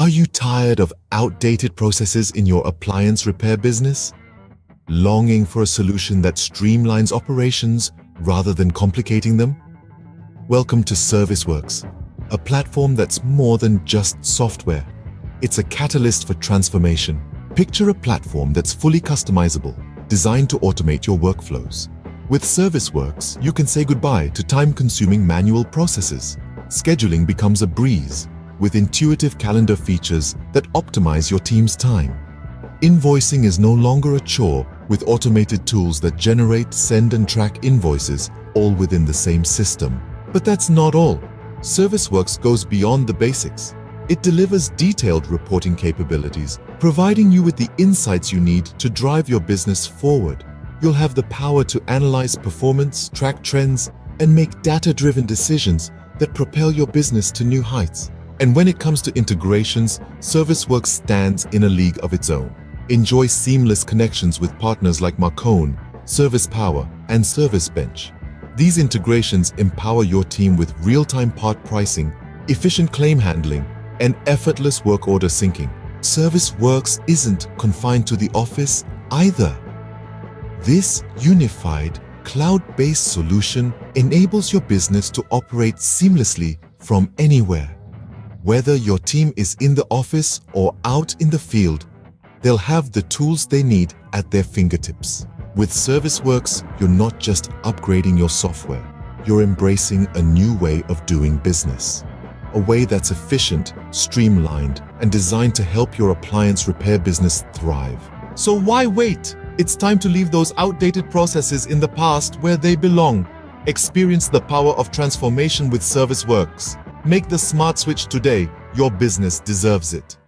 Are you tired of outdated processes in your appliance repair business? Longing for a solution that streamlines operations rather than complicating them? Welcome to ServiceWorks, a platform that's more than just software. It's a catalyst for transformation. Picture a platform that's fully customizable, designed to automate your workflows. With ServiceWorks, you can say goodbye to time-consuming manual processes. Scheduling becomes a breeze, with intuitive calendar features that optimize your team's time. Invoicing is no longer a chore with automated tools that generate, send, and track invoices all within the same system. But that's not all. ServiceWorks goes beyond the basics. It delivers detailed reporting capabilities, providing you with the insights you need to drive your business forward. You'll have the power to analyze performance, track trends, and make data-driven decisions that propel your business to new heights. And when it comes to integrations, ServiceWorks stands in a league of its own. Enjoy seamless connections with partners like Marcone, ServicePower, and ServiceBench. These integrations empower your team with real-time part pricing, efficient claim handling, and effortless work order syncing. ServiceWorks isn't confined to the office either. This unified, cloud-based solution enables your business to operate seamlessly from anywhere. Whether your team is in the office or out in the field, they'll have the tools they need at their fingertips. With ServiceWorks, you're not just upgrading your software, you're embracing a new way of doing business. A way that's efficient, streamlined, and designed to help your appliance repair business thrive. So why wait? It's time to leave those outdated processes in the past where they belong. Experience the power of transformation with ServiceWorks. Make the smart switch today. Your business deserves it.